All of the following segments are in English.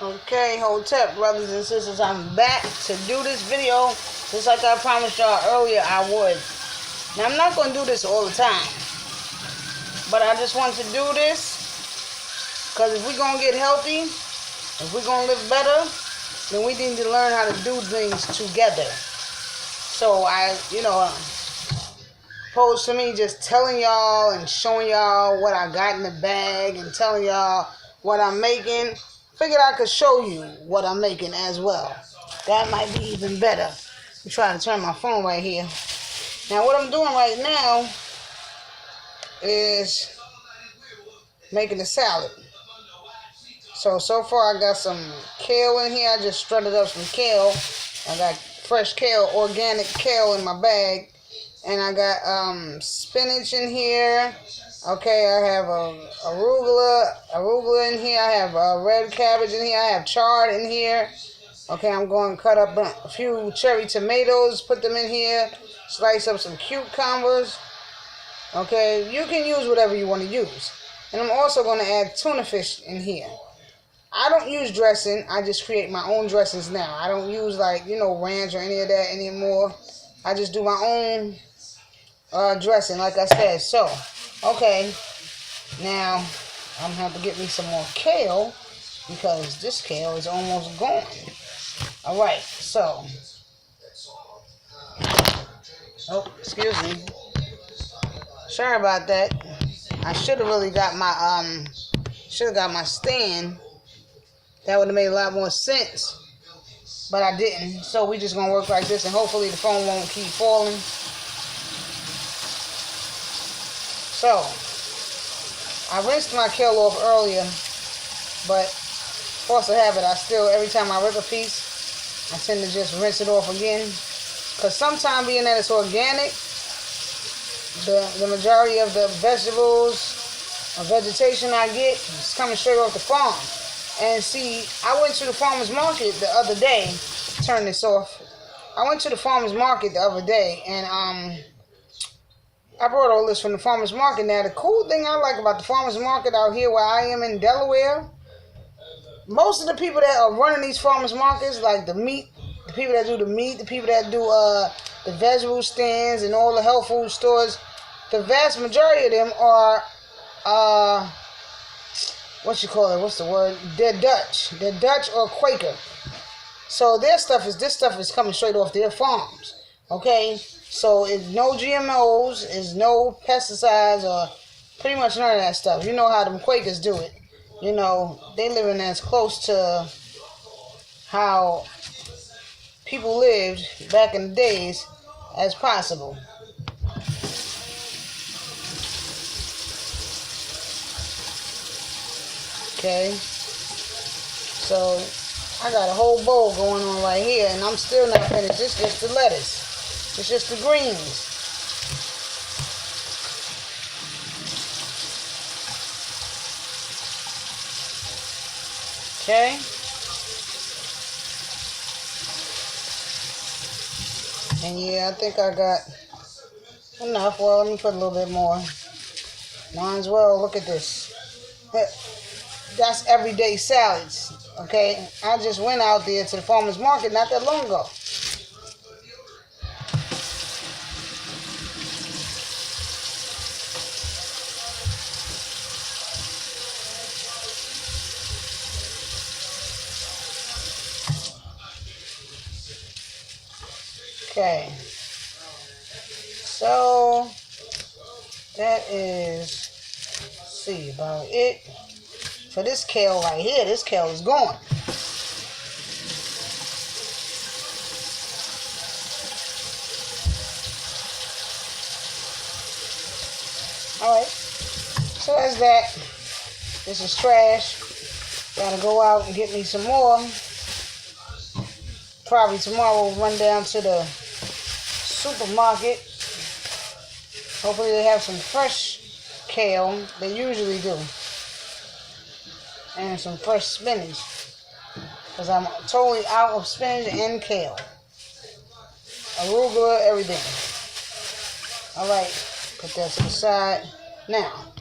Okay, Hotep, brothers and sisters, I'm back to do this video just like I promised y'all earlier I would. Now, I'm not going to do this all the time, but I just want to do this because if we're going to get healthy, if we're going to live better, then we need to learn how to do things together. So opposed to me just telling y'all and showing y'all what I got in the bag and telling y'all what I'm making, figured I could show you what I'm making as well. That might be even better. I'm trying to turn my phone right here. Now what I'm doing right now is making a salad. So far I got some kale in here. I just strutted up some kale. I got fresh kale, organic kale in my bag. And I got spinach in here. Okay, I have arugula in here. I have red cabbage in here. I have chard in here. Okay, I'm going to cut up a few cherry tomatoes, put them in here. Slice up some cucumbers. Okay, you can use whatever you want to use. And I'm also going to add tuna fish in here. I don't use dressing. I just create my own dressings now. I don't use ranch or any of that anymore. I just do my own dressing, like I said. So, okay, now I'm gonna have to get me some more kale because this kale is almost gone. All right, so, oh, excuse me. Sorry about that. I should have really got my stand. That would have made a lot more sense, but I didn't. So we just gonna work like this, and hopefully the phone won't keep falling. So, I rinsed my kale off earlier, but force of habit, every time I rip a piece, I tend to just rinse it off again. Because sometimes, being that it's organic, the majority of the vegetables or vegetation I get is coming straight off the farm. And see, I went to the farmer's market the other day, turn this off. I went to the farmer's market the other day, and I brought all this from the farmer's market. Now, the cool thing I like about the farmer's market out here where I am in Delaware, most of the people that are running these farmer's markets, like the people that do the meat, the people that do the vegetable stands and all the health food stores, the vast majority of them are, what's the word? They're Dutch. They're Dutch or Quaker. So this stuff is coming straight off their farms. Okay? So it's no GMOs, it's no pesticides, or pretty much none of that stuff. You know how them Quakers do it. They living as close to how people lived back in the days as possible. Okay. So I got a whole bowl going on right here, and I'm still not finished. It's just the lettuce. It's just the greens. Okay. And yeah, I think I got enough. Well, let me put a little bit more. Might as well. Look at this. That's everyday salads. Okay. I just went out there to the farmer's market not that long ago. Okay, so that is, let's see, about it. So this kale right here, this kale is gone. Alright, so that's that. This is trash. Gotta go out and get me some more. Probably tomorrow we'll run down to the supermarket. Hopefully they have some fresh kale. They usually do. And some fresh spinach. Because I'm totally out of spinach and kale. Arugula, everything. Alright, put that to the side. Now,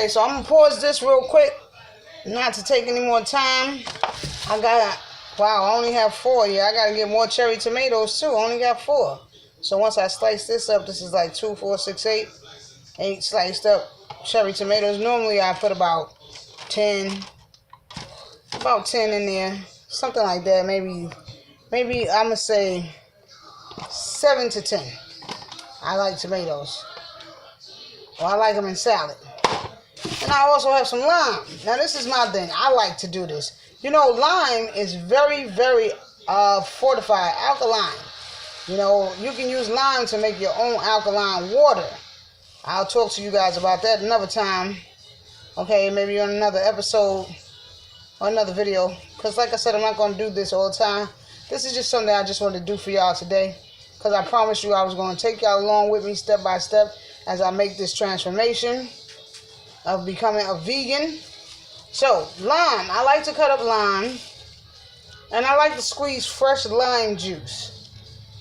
Okay, so I'm gonna pause this real quick, not to take any more time. Wow, I only have 4. Yeah, I gotta get more cherry tomatoes too. I only got 4. So once I slice this up, this is like 2, 4, 6, 8 sliced up cherry tomatoes. Normally I put about 10 in there, something like that. Maybe I'm gonna say 7 to 10. I like tomatoes. Well, I like them in salad. And I also have some lime. Now this is my thing. I like to do this. You know, lime is very, very fortified, alkaline. You know, you can use lime to make your own alkaline water. I'll talk to you guys about that another time. Okay, maybe on another episode or another video. Because like I said, I'm not going to do this all the time. This is just something I just wanted to do for y'all today. Because I promised you I was going to take y'all along with me step by step as I make this transformation of becoming a vegan. So, lime. I like to cut up lime. And I like to squeeze fresh lime juice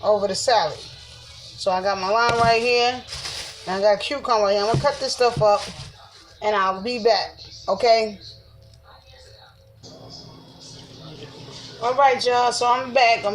over the salad. So I got my lime right here. And I got cucumber right here. I'm going to cut this stuff up. And I'll be back. Okay? Alright, y'all. So I'm back.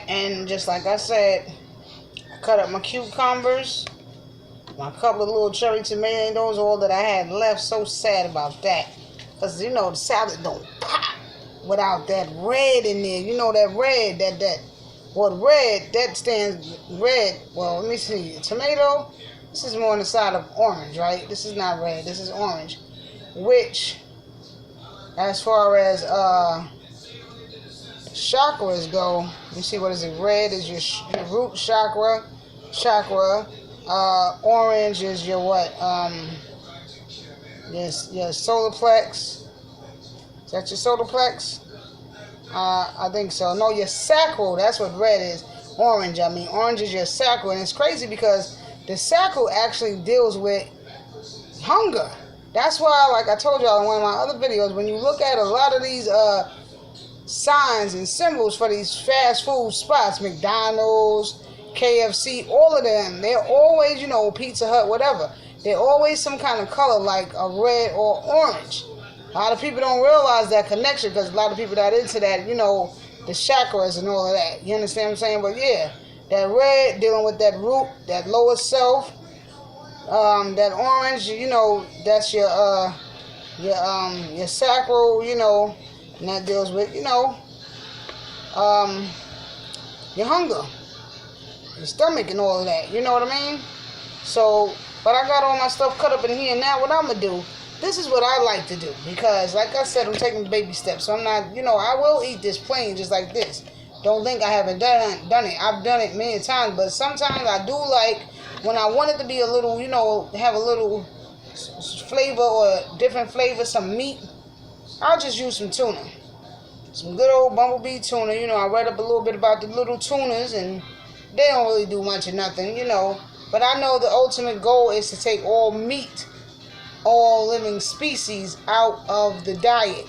And just like I said, I cut up my cucumbers. My couple of little cherry tomatoes, all that I had left. So sad about that. Because, you know, the salad don't pop without that red in there. You know, that red, that stands red. Well, let me see. Tomato, this is more on the side of orange, right? This is not red. This is orange. Which, as far as chakras go, you see, what is it? Red is your root chakra. Orange is your what? Your solar plex. Is that your solar plex? I think so. No, your sacral. That's what red is. Orange. Orange is your sacral. And it's crazy because the sacral actually deals with hunger. That's why, like I told y'all in one of my other videos, when you look at a lot of these signs and symbols for these fast food spots, McDonald's, KFC, all of them, they're always, you know, Pizza Hut, whatever. They're always some kind of color like a red or orange. A lot of people don't realize that connection because a lot of people that into that, you know, the chakras and all of that. You understand what I'm saying? But yeah, that red dealing with that root, that lower self. That orange, you know, that's your sacral, you know, and that deals with, you know, your hunger, your stomach and all of that. You know what I mean? So, but I got all my stuff cut up in here. Now what I'm going to do, this is what I like to do. Because, like I said, I'm taking baby steps. So I'm not, you know, I will eat this plain just like this. Don't think I haven't done it. I've done it many times. But sometimes I do like, when I want it to be a little, you know, have a little flavor or different flavor, some meat, I'll just use some tuna. Some good old bumblebee tuna. You know, I read up a little bit about the little tunas, and they don't really do much of nothing, you know. But I know the ultimate goal is to take all meat, all living species out of the diet.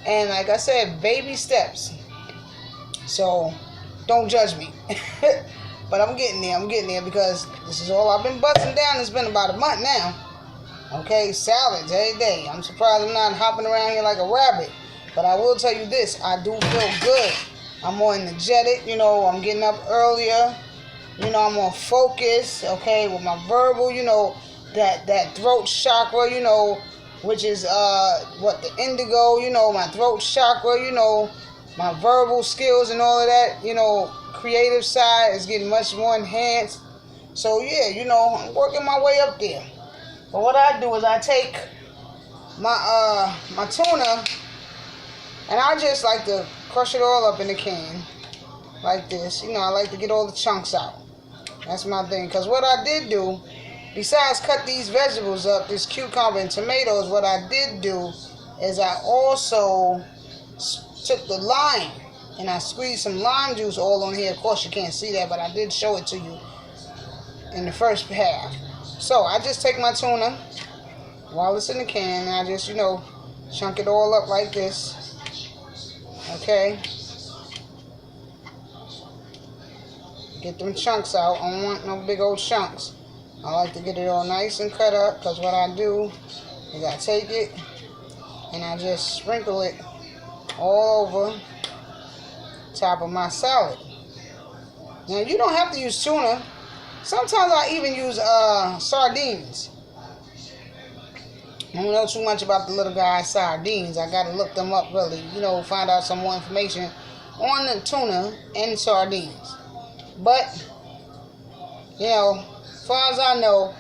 And like I said, baby steps. So, don't judge me. But I'm getting there because this is all I've been busting down. It's been about a month now. Okay, salads every day. I'm surprised I'm not hopping around here like a rabbit. But I will tell you this, I do feel good. I'm more energetic, you know, I'm getting up earlier. You know, I'm more focused, okay, with my verbal, you know, that throat chakra, you know, which is the indigo, you know, my throat chakra, you know, my verbal skills and all of that, you know, creative side is getting much more enhanced. So yeah, you know, I'm working my way up there. But what I do is I take my tuna and I just like to crush it all up in the can like this. You know, I like to get all the chunks out. That's my thing. Because what I did do, besides cut these vegetables up, this cucumber and tomatoes, what I did do is I also took the lime and I squeezed some lime juice all on here. Of course, you can't see that, but I did show it to you in the first half. So I just take my tuna while it's in the can and I just, you know, chunk it all up like this. Okay. Get them chunks out. I don't want no big old chunks. I like to get it all nice and cut up because what I do is I take it and I just sprinkle it all over top of my salad. Now you don't have to use tuna. Sometimes I even use sardines. I don't know too much about the little guy's sardines. I gotta look them up really, find out some more information on the tuna and sardines. But, as far as I know,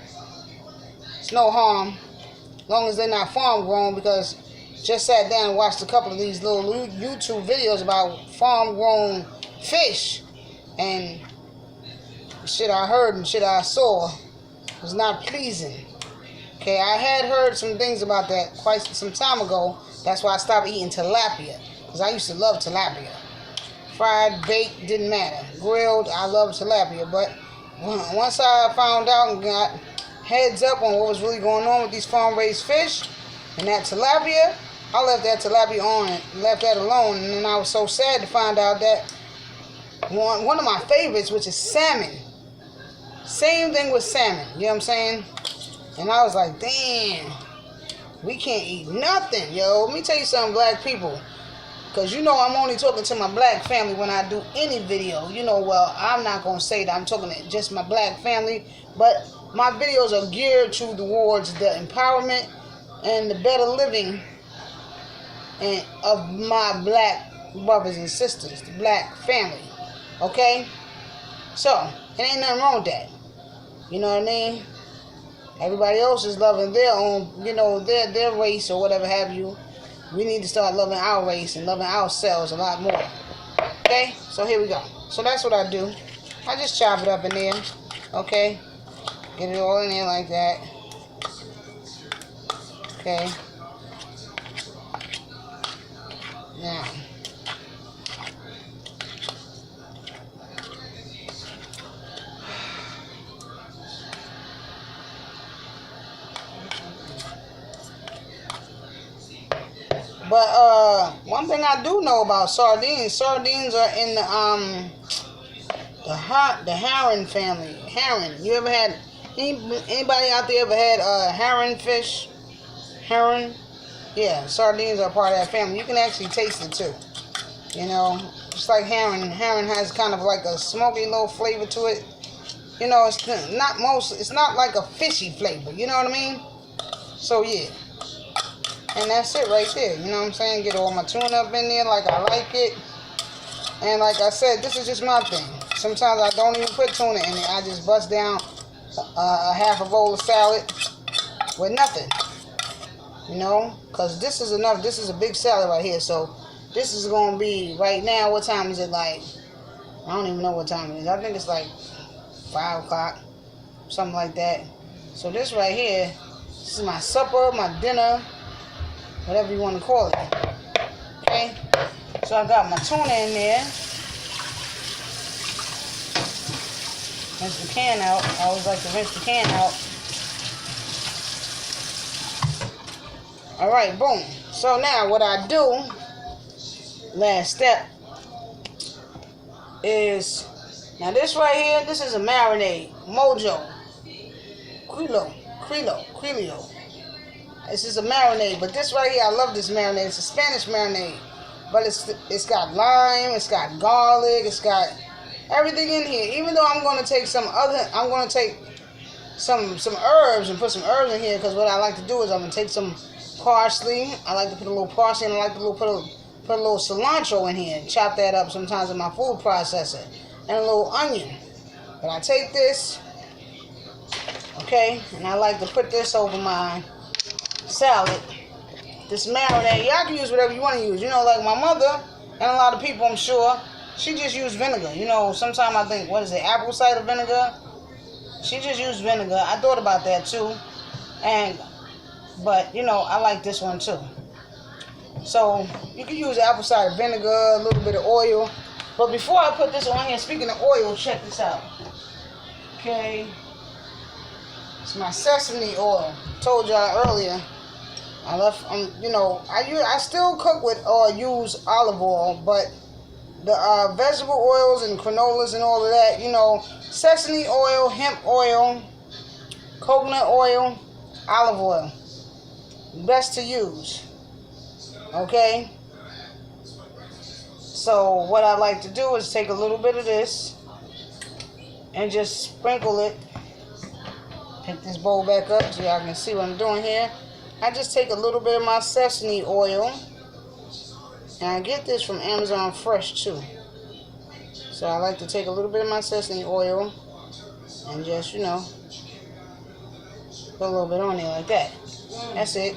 it's no harm, as long as they're not farm grown, because just sat down and watched a couple of these little YouTube videos about farm grown fish, and shit I heard and shit I saw was not pleasing. Okay, I had heard some things about that quite some time ago. That's why I stopped eating tilapia, because I used to love tilapia. Fried, baked, didn't matter. Grilled, I love tilapia. But once I found out and got heads up on what was really going on with these farm-raised fish and that tilapia, I left that tilapia on and left that alone. And then I was so sad to find out that one of my favorites, which is salmon. Same thing with salmon, you know what I'm saying? And I was like, damn, we can't eat nothing, yo. Let me tell you something, black people. Because I'm only talking to my black family when I do any video. Well, I'm not going to say that I'm talking to just my black family. But my videos are geared towards the empowerment and the better living of my black brothers and sisters, the black family. Okay? So, it ain't nothing wrong with that. You know what I mean? Everybody else is loving their own, their race or whatever have you. We need to start loving our race and loving ourselves a lot more. Okay? So here we go. So that's what I do. I just chop it up in there. Okay? Get it all in there like that. Okay? Now. But one thing I do know about sardines are in the herring family. Herring. You ever had anybody out there ever had herring fish? Herring? Yeah, sardines are part of that family. You can actually taste it too. Just like herring. Herring has kind of like a smoky little flavor to it. It's not like a fishy flavor. You know what I mean? So yeah. And that's it right there. You know what I'm saying? Get all my tuna up in there like I like it. And like I said, this is just my thing. Sometimes I don't even put tuna in it. I just bust down a half a bowl of salad with nothing. Because this is enough. This is a big salad right here. So this is going to be, right now, what time is it like? I don't even know what time it is. I think it's like 5 o'clock. Something like that. So this right here, this is my supper, my dinner, whatever you want to call it. Okay? So I got my tuna in there. Rinse the can out. I always like to rinse the can out. Alright, boom. So now what I do, last step, is, now this right here, this is a marinade. Mojo. Creolio. This is a marinade, but this right here, I love this marinade. It's a Spanish marinade, but it's got lime, it's got garlic, it's got everything in here. Even though I'm going to take some herbs and put some herbs in here, because what I like to do is I'm going to take some parsley. I like to put a little parsley, and I like to put a little cilantro in here and chop that up sometimes in my food processor, and a little onion. But I take this, okay, and I like to put this over my salad, this marinade. Y'all can use whatever you want to use. Like my mother and a lot of people, I'm sure, she just used vinegar. Sometimes I think, what is it, apple cider vinegar? She just used vinegar. I thought about that too. But I like this one too. So you can use apple cider vinegar, a little bit of oil. But before I put this on here, speaking of oil, check this out. Okay. It's my sesame oil. Told y'all earlier. I left, I still cook with or use olive oil, but the vegetable oils and granolas and all of that, sesame oil, hemp oil, coconut oil, olive oil. best to use. Okay? So what I like to do is take a little bit of this and just sprinkle it. Pick this bowl back up so y'all can see what I'm doing here. I just take a little bit of my sesame oil, and I get this from Amazon Fresh too. So I like to take a little bit of my sesame oil and just, you know, put a little bit on there like that. That's it.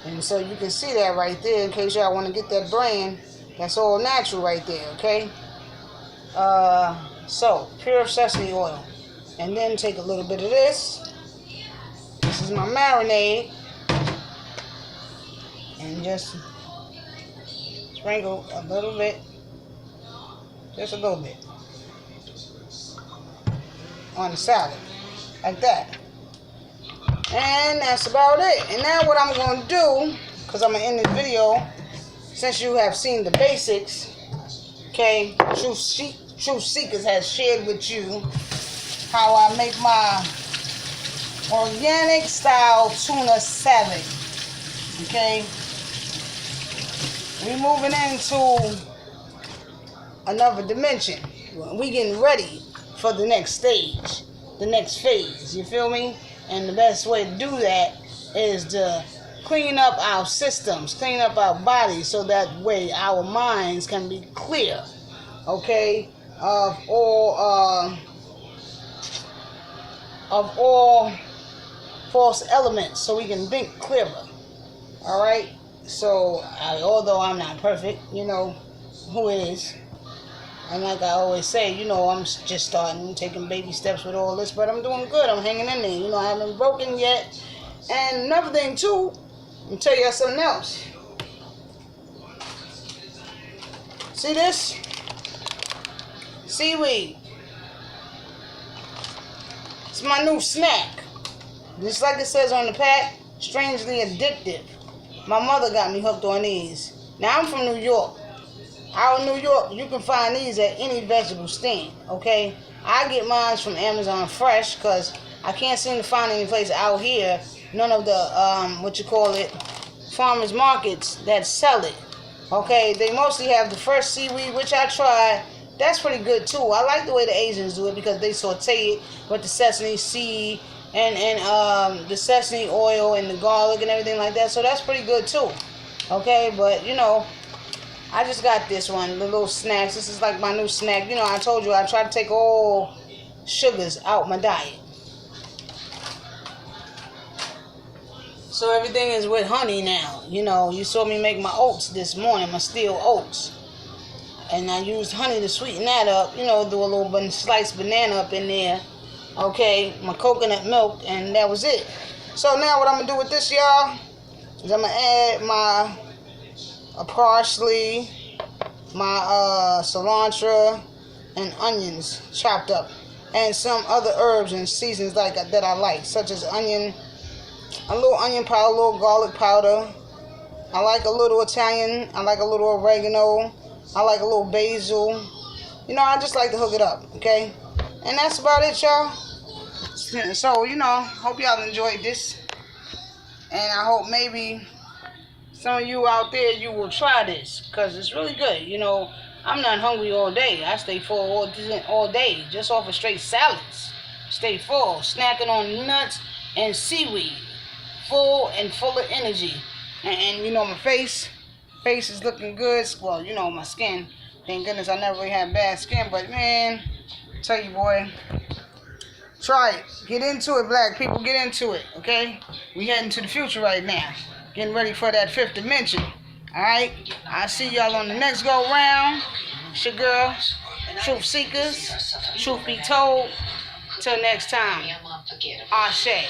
And so you can see that right there in case y'all want to get that brand. That's all natural right there, okay? So, pure sesame oil. And then take a little bit of this. This is my marinade. And just sprinkle a little bit. Just a little bit. On the salad. Like that. And that's about it. And now what I'm going to do, because I'm going to end this video, since you have seen the basics, okay, Truth Seekers has shared with you how I make my organic style tuna salad. Okay, we're moving into another dimension. We getting ready for the next stage, the next phase. You feel me? And the best way to do that is to clean up our systems, clean up our bodies, so that way our minds can be clear. Okay, of all false elements, so we can think clearer. All right. So although I'm not perfect, you know who is. And like I always say, you know, I'm just starting, taking baby steps with all this, but I'm doing good. I'm hanging in there. You know, I haven't broken yet. And another thing, too, let me tell you something else. See this? Seaweed. It's my new snack. Just like it says on the pack, strangely addictive. My mother got me hooked on these. Now, I'm from New York. Out in New York, you can find these at any vegetable stand, okay? I get mine from Amazon Fresh because I can't seem to find any place out here, none of the, farmers markets that sell it, okay? They mostly have the fresh seaweed, which I tried. That's pretty good, too. I like the way the Asians do it because they saute it with the sesame seed and the sesame oil and the garlic and everything like that, so that's pretty good, too, okay? But, you know, I just got this one, the little snacks. This is like my new snack. You know, I told you I try to take all sugars out my diet. So everything is with honey now. You know, you saw me make my oats this morning, my steel oats. And I used honey to sweeten that up. You know, do a little sliced banana up in there. Okay, my coconut milk, and that was it. So now what I'm going to do with this, y'all, is I'm going to add my parsley, my cilantro, and onions chopped up, and some other herbs and seasons like that I like, such as onion, a little onion powder, a little garlic powder. I like a little Italian. I like a little oregano. I like a little basil. You know, I just like to hook it up, okay? And that's about it, y'all. So, you know, hope y'all enjoyed this, and I hope maybe some of you out there, you will try this, because it's really good. You know, I'm not hungry all day. I stay full all day, just off of straight salads. Stay full, snacking on nuts and seaweed. Full and full of energy. And you know, my face is looking good. Well, you know, my skin. Thank goodness I never really had bad skin, but man, tell you, boy, try it. Get into it, black people. Get into it, okay? We heading to the future right now. Getting ready for that fifth dimension. Alright? I'll see y'all on the next go round. It's your girl, Truth Seekers. Truth be told. Till next time. Ashe.